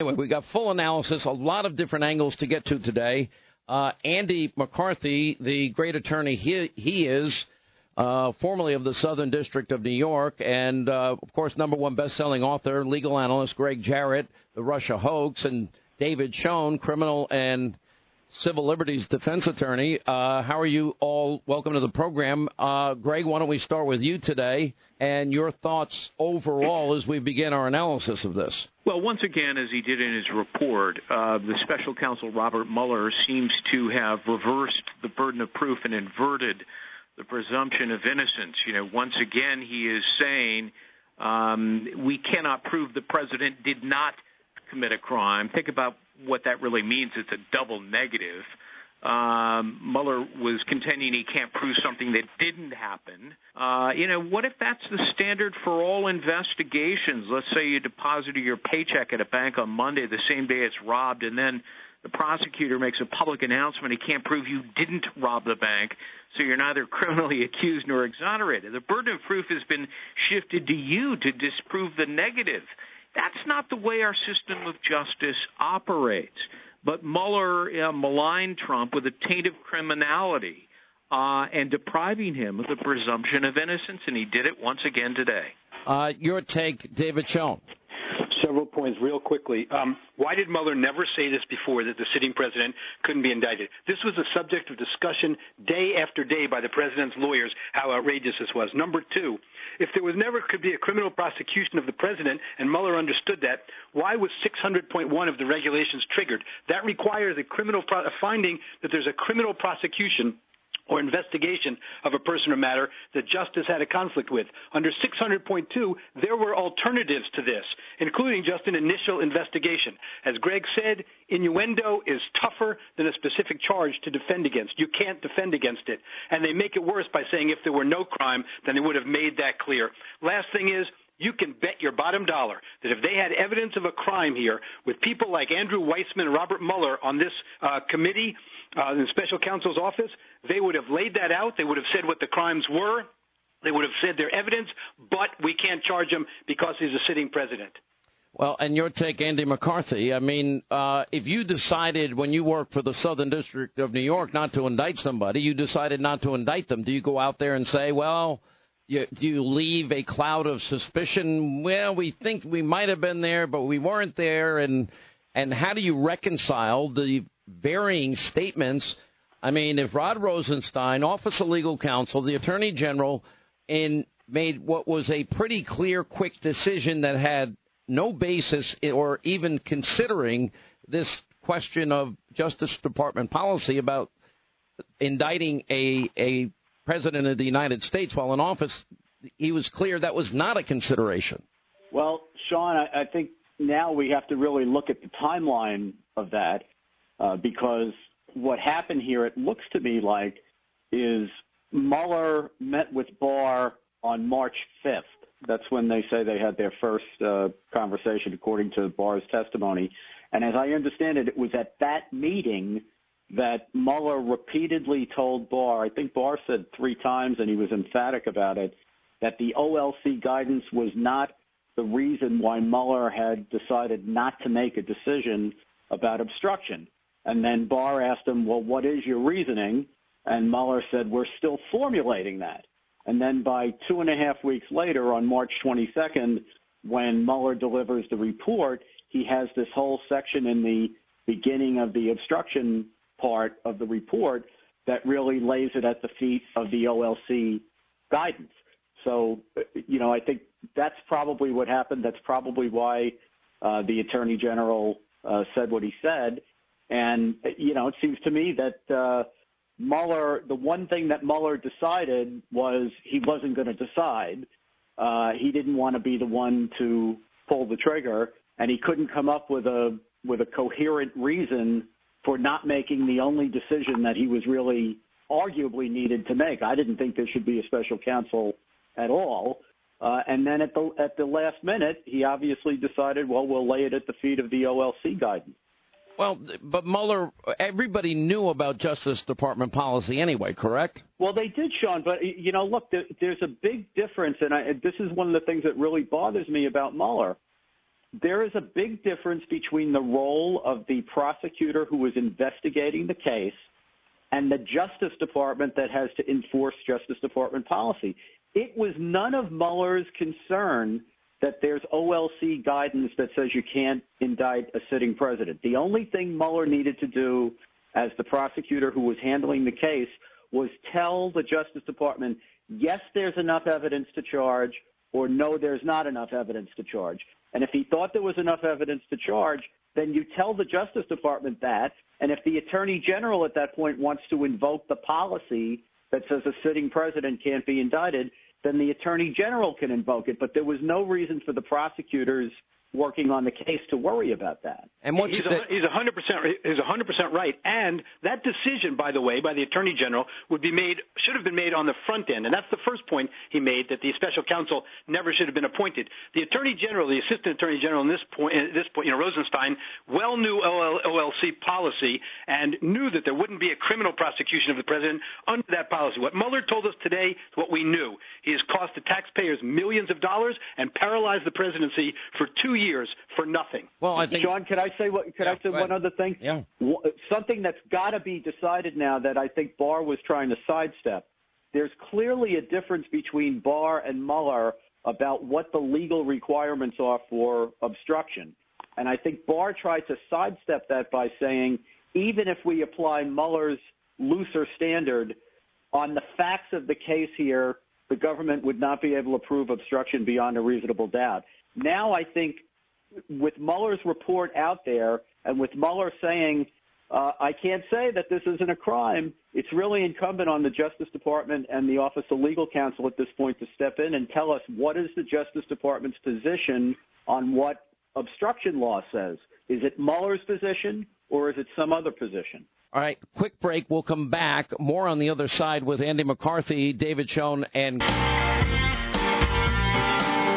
Anyway, we got full analysis, a lot of different angles to get to today. Andy McCarthy, the great attorney he is, formerly of the Southern District of New York, and, of course, #1 best-selling author, legal analyst Gregg Jarrett, the Russia hoax, and David Schoen, criminal and civil liberties defense attorney. How are you all? Welcome to the program. Greg, why don't we start with you today and your thoughts overall as we begin our analysis of this? Well, once again, as he did in his report, the special counsel Robert Mueller seems to have reversed the burden of proof and inverted the presumption of innocence. Once again, he is saying we cannot prove the president did not commit a crime. Think about what that really means. It's a double negative. Mueller was contending he can't prove something that didn't happen. What if that's the standard for all investigations? Let's say you deposited your paycheck at a bank on Monday, the same day it's robbed, and then the prosecutor makes a public announcement he can't prove you didn't rob the bank, so you're neither criminally accused nor exonerated. The burden of proof has been shifted to you to disprove the negative. That's not the way our system of justice operates. But Mueller maligned Trump with a taint of criminality and depriving him of the presumption of innocence, and he did it once again today. Your take, David Schoen. Several points real quickly. Why did Mueller never say this before, that the sitting president couldn't be indicted? This was a subject of discussion day after day by the president's lawyers, how outrageous this was. Number two, if there was never could be a criminal prosecution of the president, and Mueller understood that, why was 600.1 of the regulations triggered? That requires a finding that there's a criminal prosecution or investigation of a person or matter that justice had a conflict with. Under 600.2, there were alternatives to this, including just an initial investigation. As Greg said, innuendo is tougher than a specific charge to defend against. You can't defend against it. And they make it worse by saying if there were no crime, then they would have made that clear. Last thing is, you can bet your bottom dollar that if they had evidence of a crime here with people like Andrew Weissman and Robert Mueller on this committee, in the special counsel's office, they would have laid that out. They would have said what the crimes were. They would have said their evidence, but we can't charge him because he's a sitting president. Well, and your take, Andy McCarthy, I mean, if you decided when you worked for the Southern District of New York not to indict somebody, you decided not to indict them. Do you go out there and say, well, do you leave a cloud of suspicion? Well, we think we might have been there, but we weren't there. And how do you reconcile the varying statements? I mean, if Rod Rosenstein, Office of Legal Counsel, the Attorney General, made what was a pretty clear, quick decision that had no basis or even considering this question of Justice Department policy about indicting a president of the United States while in office, he was clear that was not a consideration. Well, Sean, I think now we have to really look at the timeline of that because what happened here, it looks to me like, is Mueller met with Barr on March 5th. That's when they say they had their first conversation, according to Barr's testimony. And as I understand it, it was at that meeting that Mueller repeatedly told Barr, I think Barr said 3 times, and he was emphatic about it, that the OLC guidance was not the reason why Mueller had decided not to make a decision about obstruction. And then Barr asked him, well, what is your reasoning? And Mueller said, we're still formulating that. And then by 2.5 weeks later, on March 22nd, when Mueller delivers the report, he has this whole section in the beginning of the obstruction part of the report that really lays it at the feet of the OLC guidance. So, I think that's probably what happened. That's probably why the Attorney General said what he said. And, it seems to me that Mueller, the one thing that Mueller decided was he wasn't going to decide. He didn't want to be the one to pull the trigger, and he couldn't come up with a coherent reason for not making the only decision that he was really arguably needed to make. I didn't think there should be a special counsel at all. And then at the last minute, he obviously decided, well, we'll lay it at the feet of the OLC guidance. Well, but Mueller, everybody knew about Justice Department policy anyway, correct? Well, they did, Sean. But, look, there's a big difference, and this is one of the things that really bothers me about Mueller. there is a big difference between the role of the prosecutor who is investigating the case and the Justice Department that has to enforce Justice Department policy. It was none of Mueller's concern that there's OLC guidance that says you can't indict a sitting president. The only thing Mueller needed to do as the prosecutor who was handling the case was tell the Justice Department, yes, there's enough evidence to charge, or no, there's not enough evidence to charge. And if he thought there was enough evidence to charge, then you tell the Justice Department that. And if the Attorney General at that point wants to invoke the policy that says a sitting president can't be indicted, then the Attorney General can invoke it. But there was no reason for the prosecutors working on the case to worry about that. And he's 100% right. And that decision, by the way, by the Attorney General should have been made on the front end. And that's the first point he made, that the special counsel never should have been appointed. The Attorney General, the Assistant Attorney General at this point, Rosenstein, well knew OLC policy and knew that there wouldn't be a criminal prosecution of the president under that policy. What Mueller told us today is what we knew. He has cost the taxpayers millions of dollars and paralyzed the presidency for 2 years for nothing. Well, I think, John, could I say one other thing? Yeah. Something that's got to be decided now that I think Barr was trying to sidestep. There's clearly a difference between Barr and Mueller about what the legal requirements are for obstruction. And I think Barr tried to sidestep that by saying, even if we apply Mueller's looser standard on the facts of the case here, the government would not be able to prove obstruction beyond a reasonable doubt. Now I think with Mueller's report out there and with Mueller saying, I can't say that this isn't a crime, it's really incumbent on the Justice Department and the Office of Legal Counsel at this point to step in and tell us what is the Justice Department's position on what obstruction law says. Is it Mueller's position or is it some other position? All right, quick break. We'll come back. More on the other side with Andy McCarthy, David Schoen, and...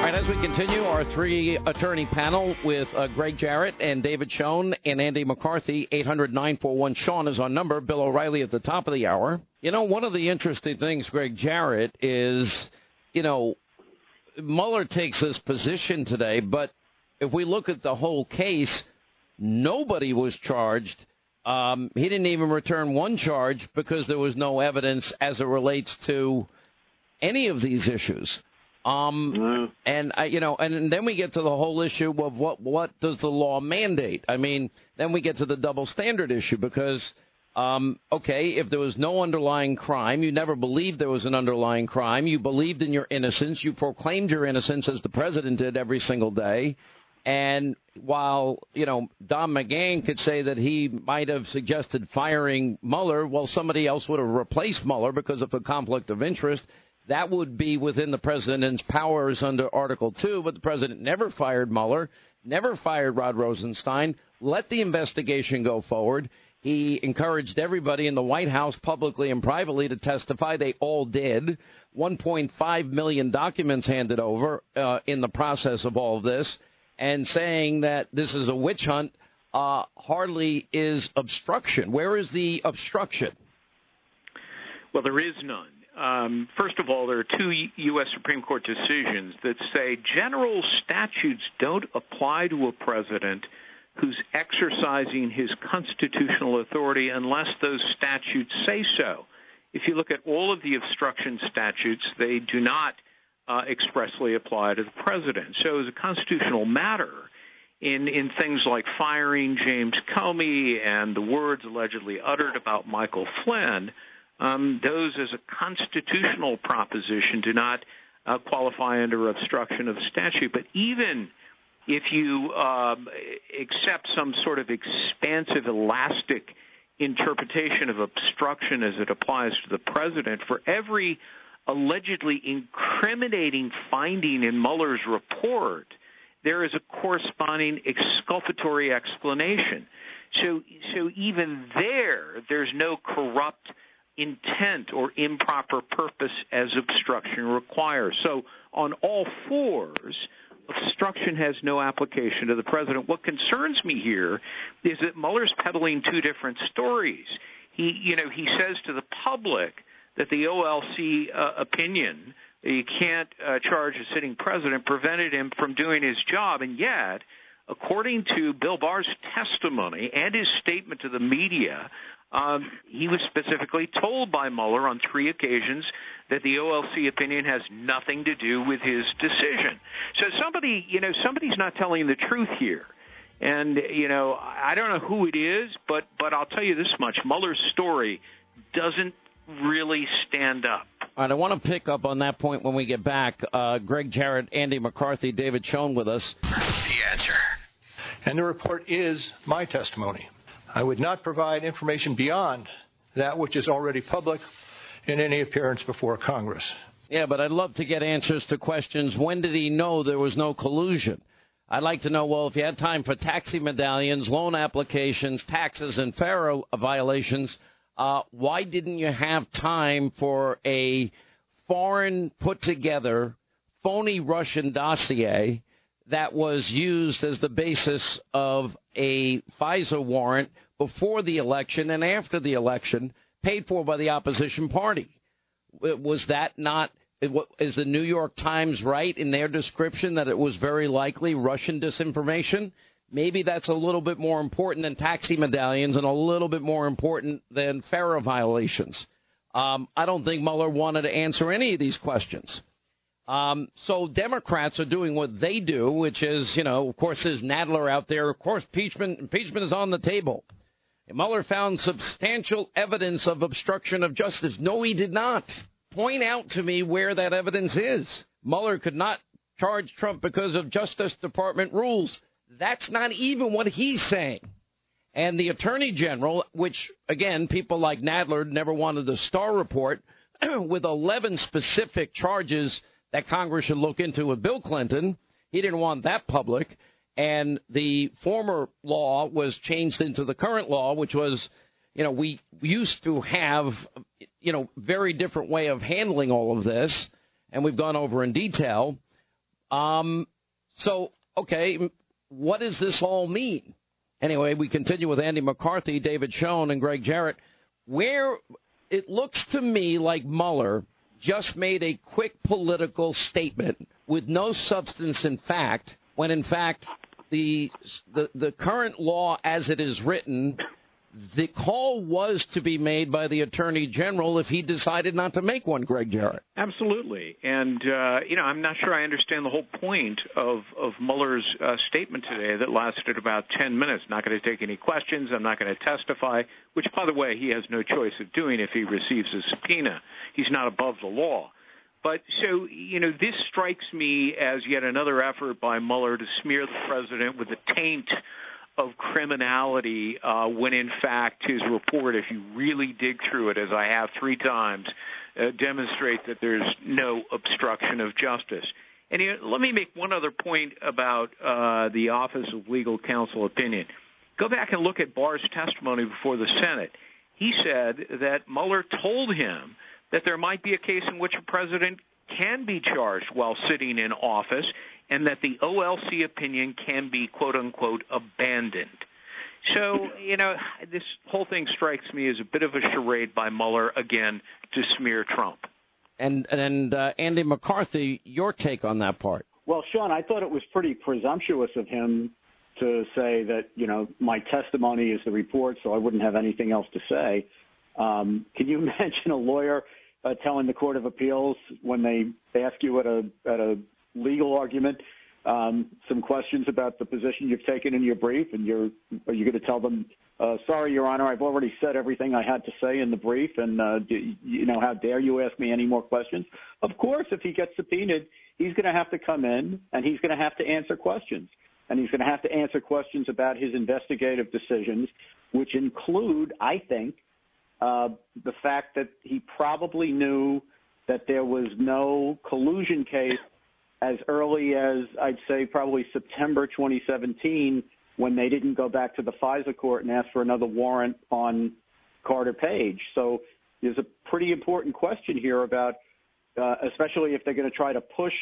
All right, as we continue, our three-attorney panel with Gregg Jarrett and David Schoen and Andy McCarthy, 800-941-SEAN is our number. Bill O'Reilly at the top of the hour. You know, one of the interesting things, Gregg Jarrett, is, Mueller takes this position today, but if we look at the whole case, nobody was charged. He didn't even return one charge because there was no evidence as it relates to any of these issues. And then we get to the whole issue of what does the law mandate? I mean, then we get to the double standard issue because, if there was no underlying crime, you never believed there was an underlying crime, you believed in your innocence, you proclaimed your innocence as the president did every single day. And while, Don McGahn could say that he might have suggested firing Mueller, well, somebody else would have replaced Mueller because of a conflict of interest. That would be within the president's powers under Article 2, but the president never fired Mueller, never fired Rod Rosenstein, let the investigation go forward. He encouraged everybody in the White House publicly and privately to testify. They all did. 1.5 million documents handed over in the process of all of this, and saying that this is a witch hunt hardly is obstruction. Where is the obstruction? Well, there is none. First of all, there are two U.S. Supreme Court decisions that say general statutes don't apply to a president who's exercising his constitutional authority unless those statutes say so. If you look at all of the obstruction statutes, they do not expressly apply to the president. So as a constitutional matter, in things like firing James Comey and the words allegedly uttered about Michael Flynn, those as a constitutional proposition do not qualify under obstruction of statute. But even if you accept some sort of expansive, elastic interpretation of obstruction as it applies to the president, for every allegedly incriminating finding in Mueller's report, there is a corresponding exculpatory explanation. So even there's no corrupt intent or improper purpose as obstruction requires. So on all fours, obstruction has no application to the president. What concerns me here is that Mueller's peddling two different stories. He says to the public that the OLC opinion, you can't charge a sitting president, prevented him from doing his job, and yet according to Bill Barr's testimony and his statement to the media, he was specifically told by Mueller on 3 occasions that the OLC opinion has nothing to do with his decision. So somebody's not telling the truth here. And, I don't know who it is, but I'll tell you this much. Mueller's story doesn't really stand up. All right, I want to pick up on that point when we get back. Gregg Jarrett, Andy McCarthy, David Schoen with us. The answer. And the report is my testimony. I would not provide information beyond that which is already public in any appearance before Congress. Yeah, but I'd love to get answers to questions. When did he know there was no collusion? I'd like to know, well, if you had time for taxi medallions, loan applications, taxes, and FARA violations, why didn't you have time for a foreign put-together, phony Russian dossier that was used as the basis of a FISA warrant before the election and after the election, paid for by the opposition party? Was that not, is the New York Times right in their description that it was very likely Russian disinformation? Maybe that's a little bit more important than taxi medallions and a little bit more important than FARA violations. I don't think Mueller wanted to answer any of these questions. So Democrats are doing what they do, which is, of course, there's Nadler out there. Of course, impeachment is on the table. And Mueller found substantial evidence of obstruction of justice. No, he did not. Point out to me where that evidence is. Mueller could not charge Trump because of Justice Department rules. That's not even what he's saying. And the Attorney General, which, again, people like Nadler never wanted the Starr report, with 11 specific charges that Congress should look into with Bill Clinton, he didn't want that public. And the former law was changed into the current law, which was, we used to have, very different way of handling all of this. And we've gone over in detail. Okay, what does this all mean? Anyway, we continue with Andy McCarthy, David Schoen, and Gregg Jarrett, where it looks to me like Mueller just made a quick political statement with no substance in fact, when in fact the current law as it is written, the call was to be made by the Attorney General if he decided not to make one, Gregg Jarrett. Absolutely. And, I'm not sure I understand the whole point of Mueller's statement today that lasted about 10 minutes. Not going to take any questions. I'm not going to testify, which, by the way, he has no choice of doing if he receives a subpoena. He's not above the law. But so, this strikes me as yet another effort by Mueller to smear the president with the taint of criminality when, in fact, his report, if you really dig through it, as I have 3 times, demonstrates that there's no obstruction of justice. And let me make one other point about the Office of Legal Counsel opinion. Go back and look at Barr's testimony before the Senate. He said that Mueller told him that there might be a case in which a president can be charged while sitting in office, and that the OLC opinion can be, quote-unquote, abandoned. So, this whole thing strikes me as a bit of a charade by Mueller, again, to smear Trump. And Andy McCarthy, your take on that part? Well, Sean, I thought it was pretty presumptuous of him to say that, my testimony is the report, so I wouldn't have anything else to say. Can you imagine a lawyer telling the Court of Appeals when they ask you at a legal argument some questions about the position you've taken in your brief, and are you going to tell them, sorry, Your Honor, I've already said everything I had to say in the brief, and how dare you ask me any more questions? Of course, if he gets subpoenaed, he's going to have to come in, and he's going to have to answer questions. And he's going to have to answer questions about his investigative decisions, which include, I think, the fact that he probably knew that there was no collusion case as early as, I'd say, probably September 2017, when they didn't go back to the FISA court and ask for another warrant on Carter Page. So there's a pretty important question here about, especially if they're going to try to push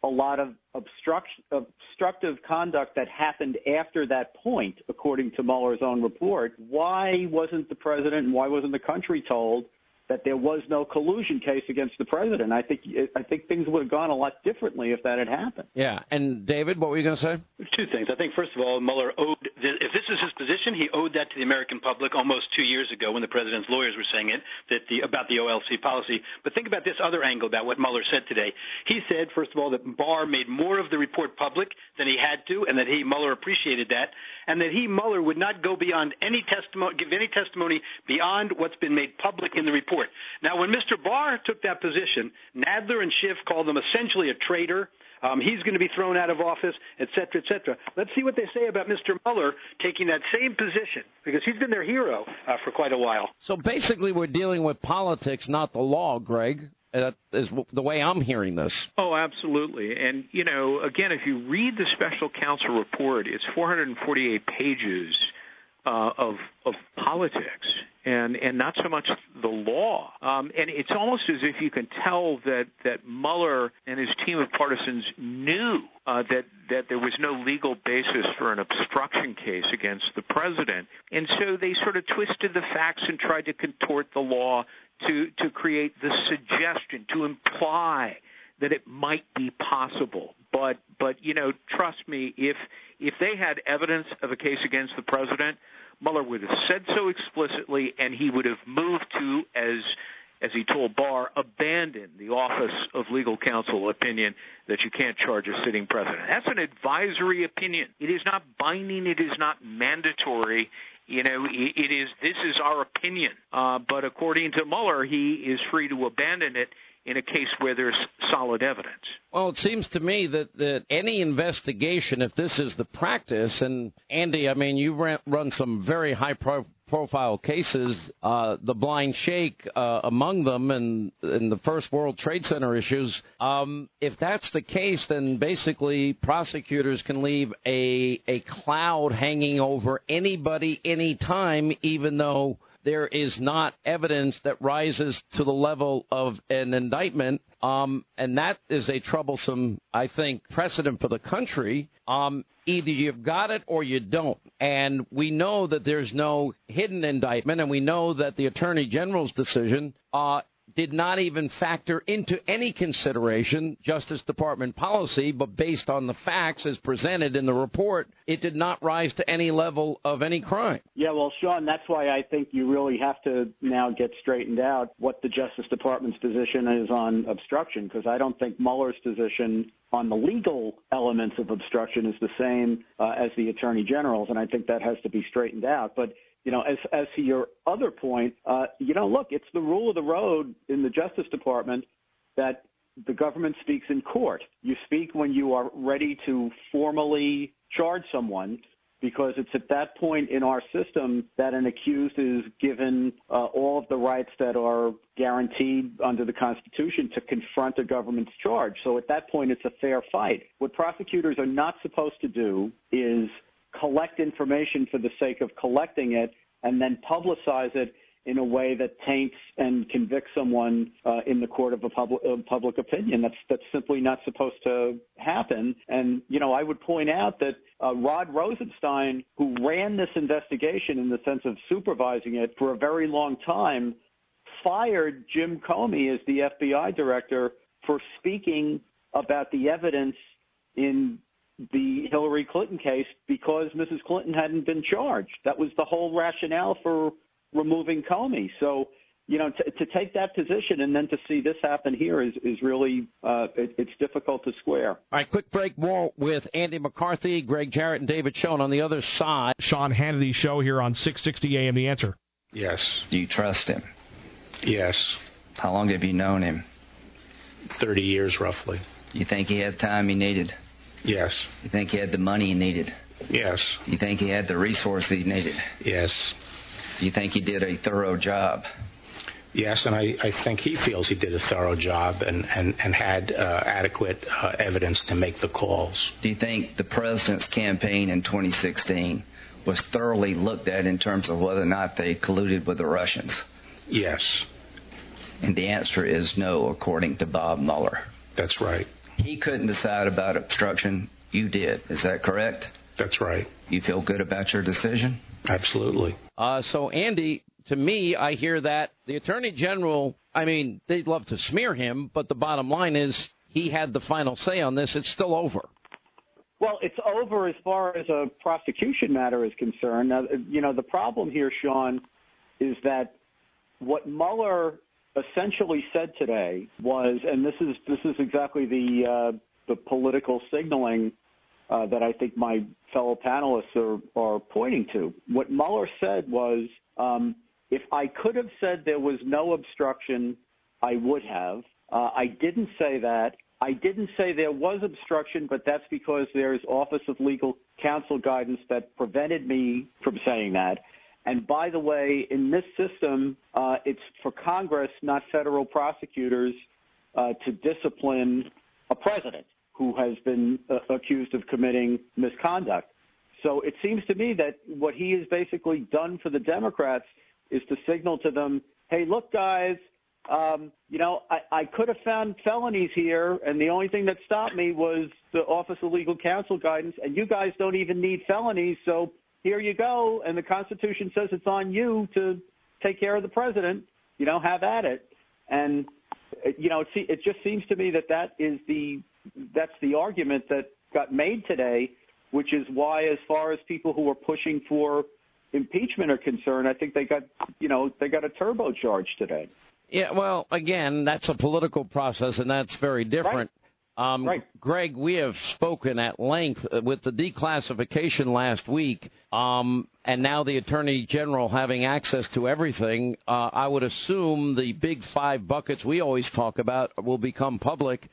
a lot of obstructive conduct that happened after that point, according to Mueller's own report. Why wasn't the president and why wasn't the country told that there was no collusion case against the president. I think things would have gone a lot differently if that had happened. Yeah. And David, what were you going to say? Two things. I think, first of all, Mueller owed, if this is his position, he owed that to the American public almost 2 years ago when the president's lawyers were saying it, about the OLC policy. But think about this other angle about what Mueller said today. He said, first of all, that Barr made more of the report public than he had to, and that Mueller appreciated that, and that Mueller would not go beyond give any testimony beyond what's been made public in the report. Now, when Mr. Barr took that position, Nadler and Schiff called him essentially a traitor. He's going to be thrown out of office, et cetera, et cetera. Let's see what they say about Mr. Mueller taking that same position, because he's been their hero for quite a while. So basically we're dealing with politics, not the law, Greg. That is the way I'm hearing this. Oh, absolutely. And, again, if you read the special counsel report, it's 448 pages of politics and not so much the law. And it's almost as if you can tell that Mueller and his team of partisans knew that there was no legal basis for an obstruction case against the president. And so they sort of twisted the facts and tried to contort the law to create the suggestion, to imply that it might be possible. But trust me, if they had evidence of a case against the president, Mueller would have said so explicitly, and he would have moved to, as he told Barr, abandon the office of legal counsel opinion that you can't charge a sitting president. That's an advisory opinion. It is not binding. It is not mandatory. This is our opinion. But according to Mueller, he is free to abandon it in a case where there's solid evidence. Well, it seems to me that any investigation, if this is the practice, and Andy, I mean, you run some very high-profile cases, the blind shake among them, and the First World Trade Center issues. If that's the case, then basically prosecutors can leave a cloud hanging over anybody, anytime, even though there is not evidence that rises to the level of an indictment, and that is a troublesome, I think, precedent for the country. Either you've got it or you don't. And we know that there's no hidden indictment, and we know that the Attorney General's decision did not even factor into any consideration Justice Department policy, but based on the facts as presented in the report, it did not rise to any level of any crime. Yeah, well, Sean, that's why I think you really have to now get straightened out what the Justice Department's position is on obstruction, because I don't think Mueller's position on the legal elements of obstruction is the same as the Attorney General's, and I think that has to be straightened out. But as to your other point, look, it's the rule of the road in the Justice Department that the government speaks in court. You speak when you are ready to formally charge someone, because it's at that point in our system that an accused is given all of the rights that are guaranteed under the Constitution to confront a government's charge. So at that point, it's a fair fight. What prosecutors are not supposed to do is collect information for the sake of collecting it and then publicize it in a way that taints and convicts someone in the court of public opinion. That's simply not supposed to happen. And, I would point out that Rod Rosenstein, who ran this investigation in the sense of supervising it for a very long time, fired Jim Comey as the FBI director for speaking about the evidence in the Hillary Clinton case because Mrs. Clinton hadn't been charged. That was the whole rationale for removing Comey. So, to take that position and then to see this happen here is really, it's difficult to square. All right, quick break. More with Andy McCarthy, Gregg Jarrett, and David Schoen on the other side. Sean Hannity's show here on 660 AM The Answer. Yes. Do you trust him? Yes. How long have you known him? 30 years, roughly. You think he had the time he needed? Yes. You think he had the money he needed? Yes. You think he had the resources he needed? Yes. Do you think he did a thorough job? Yes, and I think he feels he did a thorough job and had adequate evidence to make the calls. Do you think the president's campaign in 2016 was thoroughly looked at in terms of whether or not they colluded with the Russians? Yes. And the answer is no, according to Bob Mueller. That's right. He couldn't decide about obstruction. You did. Is that correct? That's right. You feel good about your decision? Absolutely. So, Andy, to me, I hear that the Attorney General, I mean, they'd love to smear him, but the bottom line is he had the final say on this. It's still over. Well, it's over as far as a prosecution matter is concerned. Now, the problem here, Sean, is that what Mueller essentially said today was, and this is exactly the political signaling that I think my fellow panelists are pointing to. What Mueller said was, if I could have said there was no obstruction, I would have. I didn't say that. I didn't say there was obstruction, but that's because there's Office of Legal Counsel guidance that prevented me from saying that. And by the way, in this system, it's for Congress, not federal prosecutors, to discipline a president who has been accused of committing misconduct. So it seems to me that what he has basically done for the Democrats is to signal to them, hey, look, guys, I could have found felonies here, and the only thing that stopped me was the Office of Legal Counsel guidance, and you guys don't even need felonies, so here you go, and the Constitution says it's on you to take care of the president, have at it. And, it just seems to me that's the argument that got made today, which is why, as far as people who are pushing for impeachment are concerned, I think they got a turbocharge today. Yeah, well, again, that's a political process, and that's very different. Right. Greg, we have spoken at length with the declassification last week, and now the Attorney General having access to everything. I would assume the big 5 buckets we always talk about will become public,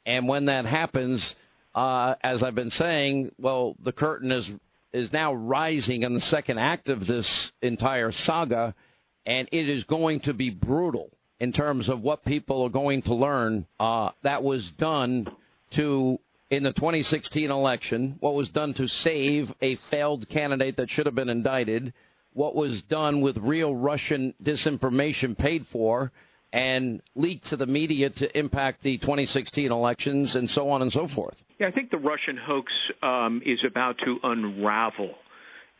and when that happens, as I've been saying, well, the curtain is now rising in the second act of this entire saga, and it is going to be brutal in terms of what people are going to learn that was done in the 2016 election, what was done to save a failed candidate that should have been indicted, what was done with real Russian disinformation paid for and leaked to the media to impact the 2016 elections and so on and so forth. Yeah, I think the Russian hoax is about to unravel.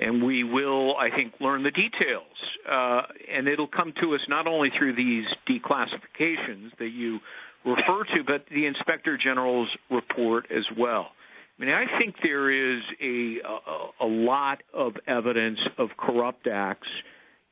And we will, I think, learn the details. And it'll come to us not only through these declassifications that you refer to, but the Inspector General's report as well. I mean, I think there is a lot of evidence of corrupt acts,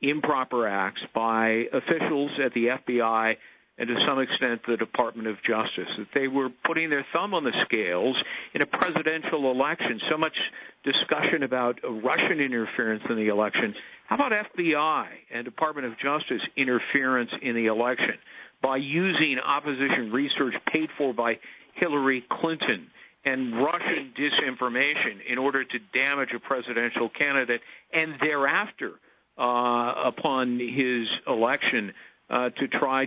improper acts by officials at the FBI and to some extent the Department of Justice, that they were putting their thumb on the scales in a presidential election. So much discussion about Russian interference in the election. How about FBI and Department of Justice interference in the election by using opposition research paid for by Hillary Clinton and Russian disinformation in order to damage a presidential candidate and thereafter, upon his election, to try